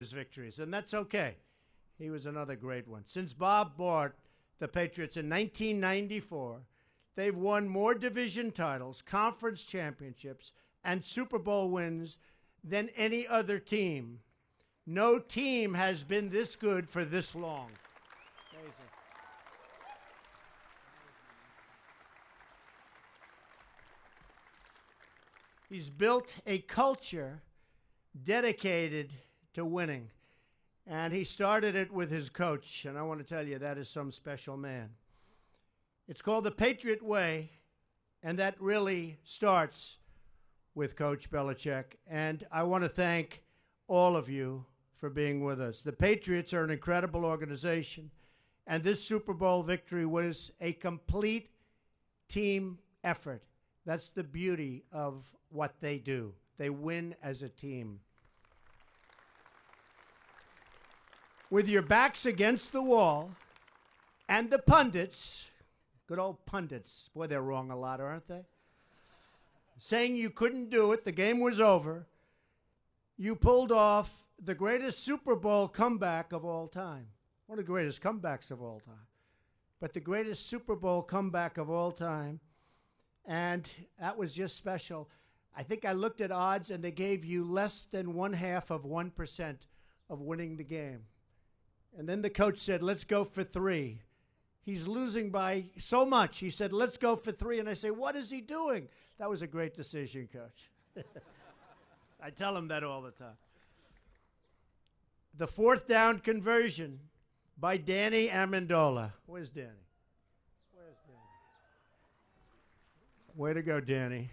his victories, and that's okay. He was another great one. Since Bob bought the Patriots in 1994, they've won more division titles, conference championships, and Super Bowl wins than any other team. No team has been this good for this long. Amazing. He's built a culture dedicated to winning. And he started it with his coach, and I want to tell you, that is some special man. It's called the Patriot Way, and that really starts with Coach Belichick. And I want to thank all of you for being with us. The Patriots are an incredible organization, and this Super Bowl victory was a complete team effort. That's the beauty of what they do. They win as a team. With your backs against the wall, and the pundits, good old pundits, boy, they're wrong a lot, aren't they? Saying you couldn't do it, the game was over, you pulled off the greatest Super Bowl comeback of all time. One of the greatest comebacks of all time. But the greatest Super Bowl comeback of all time. And that was just special. I think I looked at odds, and they gave you less than 0.5% of winning the game. And then the coach said, let's go for 3. He's losing by so much. He said, let's go for 3. And I say, what is he doing? That was a great decision, Coach. I tell him that all the time. The 4th down conversion by Danny Amendola. Where's Danny? Where's Danny? Way to go, Danny.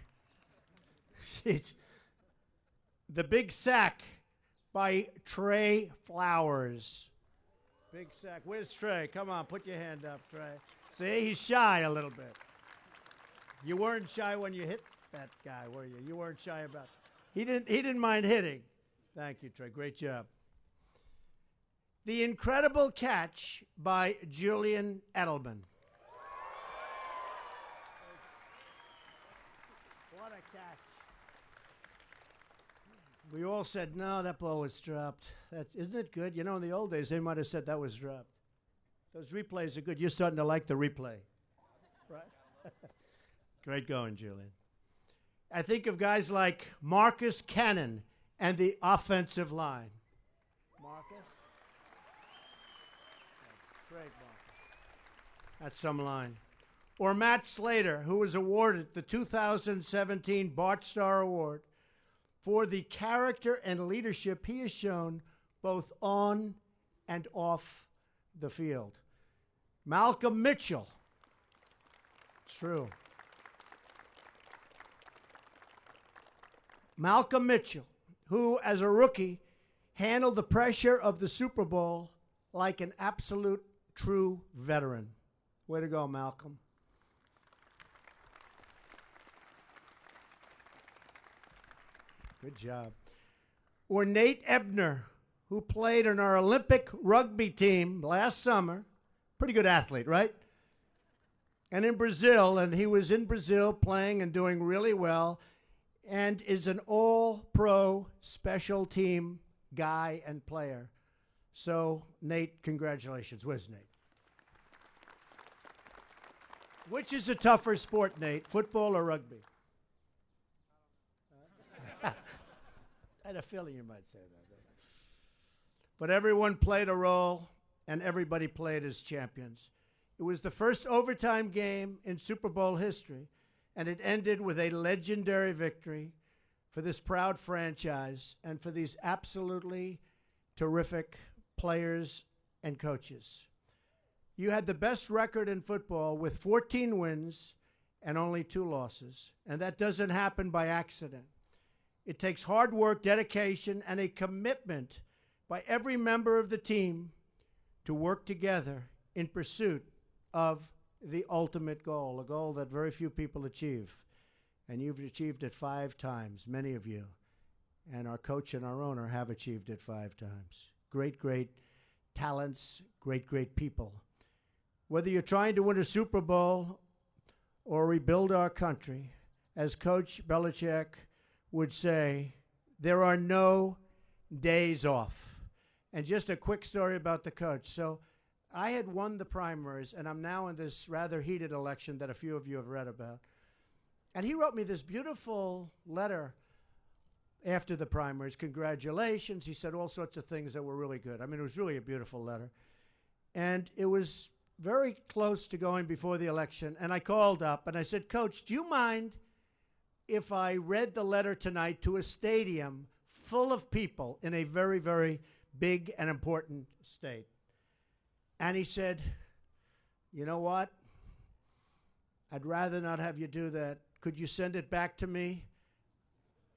The big sack by Trey Flowers. Big sack. Where's Trey? Come on, put your hand up, Trey. See, he's shy a little bit. You weren't shy when you hit that guy, were you? You weren't shy about it. He didn't mind hitting. Thank you, Trey. Great job. The incredible catch by Julian Edelman. What a catch. We all said, no, that ball was dropped. Isn't it good? You know, in the old days, they might have said that was dropped. Those replays are good. You're starting to like the replay. Right? Great going, Julian. I think of guys like Marcus Cannon and the offensive line. Marcus? Great, Marcus. That's some line. Or Matt Slater, who was awarded the 2017 Bart Starr Award for the character and leadership he has shown both on and off the field. Malcolm Mitchell. It's true. Malcolm Mitchell, who as a rookie handled the pressure of the Super Bowl like an absolute true veteran. Way to go, Malcolm. Good job. Or Nate Ebner, who played on our Olympic rugby team last summer. Pretty good athlete, right? And in Brazil, and he was in Brazil playing and doing really well, and is an all-pro special team guy and player. So, Nate, congratulations. Where's Nate? Which is a tougher sport, Nate, football or rugby? I had a feeling you might say that. But everyone played a role, and everybody played as champions. It was the first overtime game in Super Bowl history, and it ended with a legendary victory for this proud franchise and for these absolutely terrific players and coaches. You had the best record in football with 14 wins and only 2 losses, and that doesn't happen by accident. It takes hard work, dedication, and a commitment by every member of the team to work together in pursuit of the ultimate goal, a goal that very few people achieve. And you've achieved it 5 times, many of you. And our coach and our owner have achieved it 5 times. Great, great talents, great, great people. Whether you're trying to win a Super Bowl or rebuild our country, as Coach Belichick would say, there are no days off. And just a quick story about the coach. So I had won the primaries, and I'm now in this rather heated election that a few of you have read about. And he wrote me this beautiful letter after the primaries. Congratulations. He said all sorts of things that were really good. I mean, it was really a beautiful letter. And it was very close to going before the election. And I called up and I said, Coach, do you mind if I read the letter tonight to a stadium full of people in a very, very big and important state? And he said, you know what? I'd rather not have you do that. Could you send it back to me?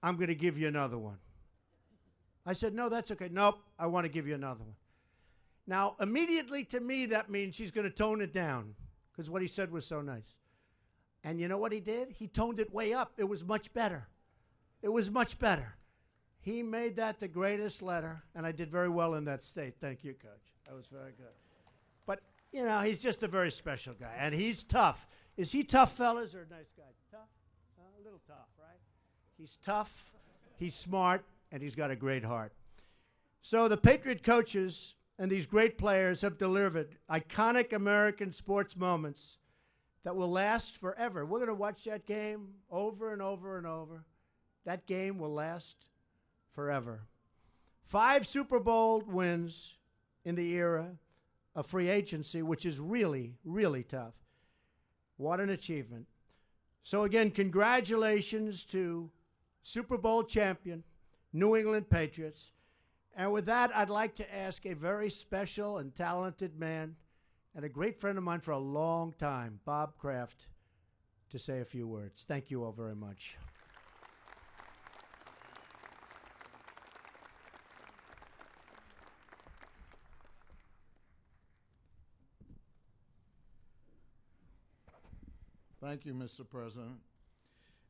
I'm going to give you another one. I said, no, that's okay. Nope, I want to give you another one. Now, immediately to me, that means he's going to tone it down because what he said was so nice. And you know what he did? He toned it way up. It was much better. It was much better. He made that the greatest letter, and I did very well in that state. Thank you, Coach. That was very good. But, you know, he's just a very special guy, and he's tough. Is he tough, fellas, or a nice guy? Tough? A little tough, right? He's tough, he's smart, and he's got a great heart. So the Patriot coaches and these great players have delivered iconic American sports moments that will last forever. We're going to watch that game over and over and over. That game will last forever. 5 Super Bowl wins in the era of free agency, which is really, really tough. What an achievement. So again, congratulations to Super Bowl champion, New England Patriots. And with that, I'd like to ask a very special and talented man and a great friend of mine for a long time, Bob Kraft, to say a few words. Thank you all very much. Thank you, Mr. President.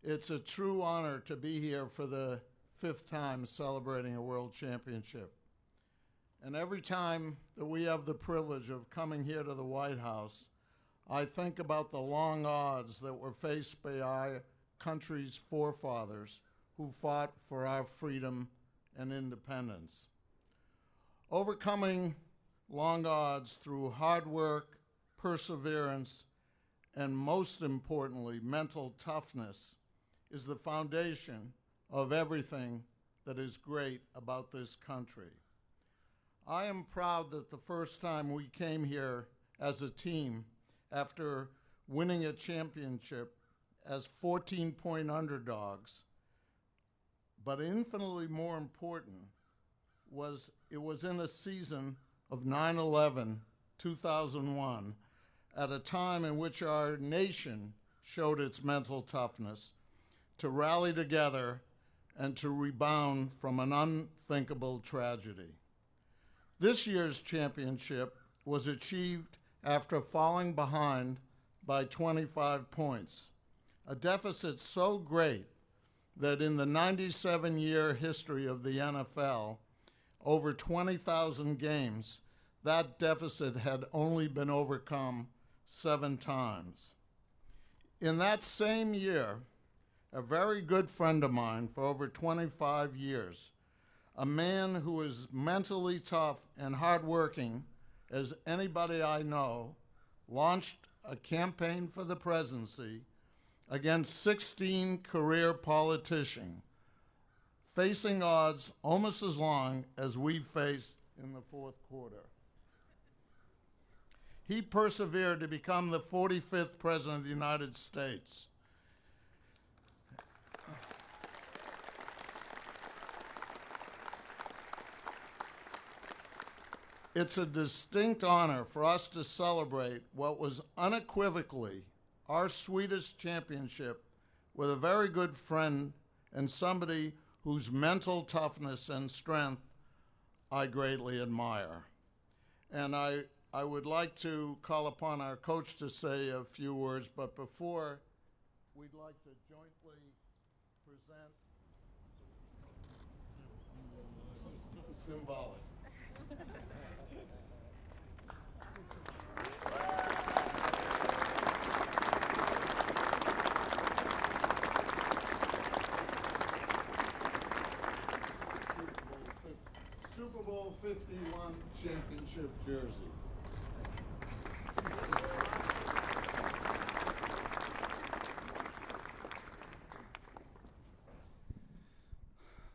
It's a true honor to be here for the 5th time celebrating a world championship. And every time that we have the privilege of coming here to the White House, I think about the long odds that were faced by our country's forefathers who fought for our freedom and independence. Overcoming long odds through hard work, perseverance, and most importantly, mental toughness is the foundation of everything that is great about this country. I am proud that the first time we came here as a team after winning a championship as 14-point underdogs, but infinitely more important was it was in a season of 9/11, 2001, at a time in which our nation showed its mental toughness to rally together and to rebound from an unthinkable tragedy. This year's championship was achieved after falling behind by 25 points, a deficit so great that in the 97-year history of the NFL, over 20,000 games, that deficit had only been overcome 7 times. In that same year, a very good friend of mine for over 25 years, a man who is mentally tough and hardworking as anybody I know, launched a campaign for the presidency against 16 career politicians, facing odds almost as long as we faced in the fourth quarter. He persevered to become the 45th President of the United States. It's a distinct honor for us to celebrate what was unequivocally our sweetest championship with a very good friend and somebody whose mental toughness and strength I greatly admire. And I would like to call upon our coach to say a few words, but before, we'd like to jointly present symbolic. Super Bowl 51 championship jersey.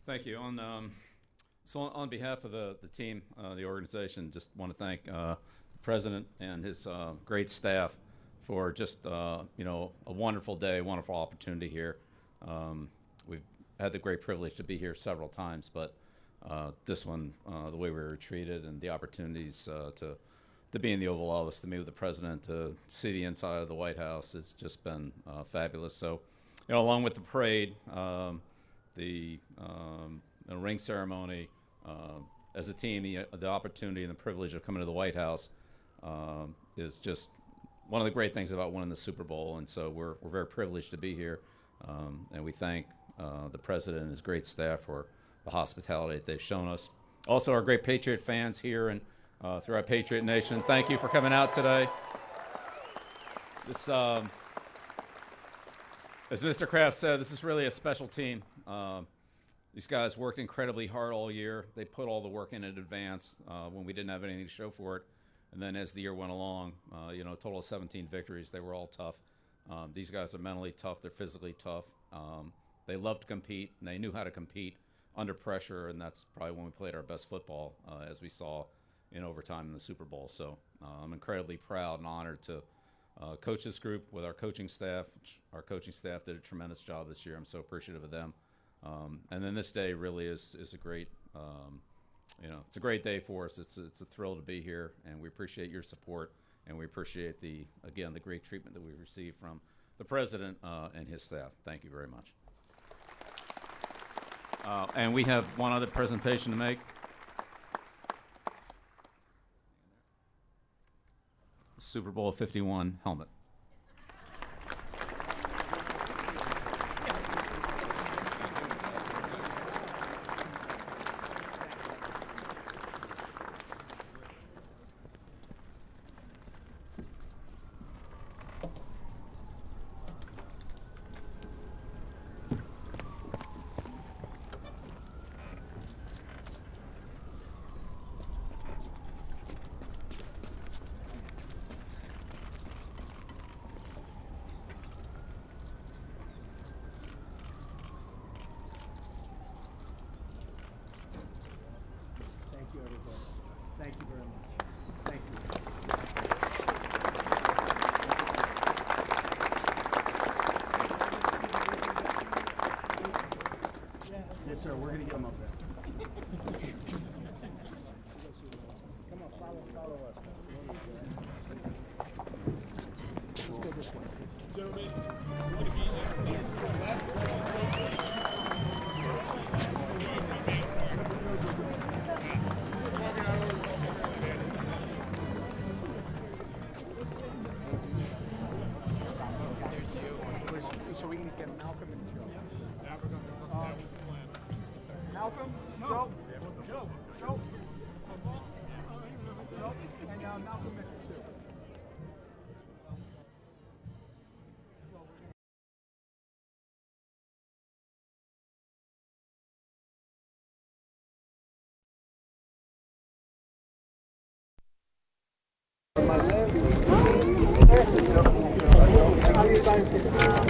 Thank you. On behalf of the team, the organization, just want to thank the president and his great staff for just a wonderful day, wonderful opportunity here. We've had the great privilege to be here several times, but this one, the way we were treated and the opportunities to be in the Oval Office, to meet with the president, to see the inside of the White House, has just been fabulous. So, along with the parade, the ring ceremony, as a team, the opportunity and the privilege of coming to the White House is just one of the great things about winning the Super Bowl. And so we're very privileged to be here, and we thank the president and his great staff for the hospitality that they've shown us. Also, our great Patriot fans here and through our Patriot Nation, thank you for coming out today. This, as Mr. Kraft said, this is really a special team. These guys worked incredibly hard all year. They put all the work in advance when we didn't have anything to show for it. And then as the year went along, a total of 17 victories. They were all tough. These guys are mentally tough. They're physically tough. They love to compete, and they knew how to compete under pressure, and that's probably when we played our best football, as we saw in overtime in the Super Bowl. So I'm incredibly proud and honored to coach this group with our coaching staff. Our coaching staff did a tremendous job this year. I'm so appreciative of them. And then this day really is a great, it's a great day for us. It's a thrill to be here, and we appreciate your support, and we appreciate the great treatment that we've received from the president and his staff. Thank you very much. And we have one other presentation to make. Super Bowl 51 helmet. Thank you, everybody. Thank you very much. Thank you. Yes, sir. We're going to get them up there. Come on, follow us. Let's go this way. Gentlemen, you want to be so we can get Malcolm and Joe. Malcolm, No. Joe, Joe. Joe, and Malcolm Mitchell too. How you guys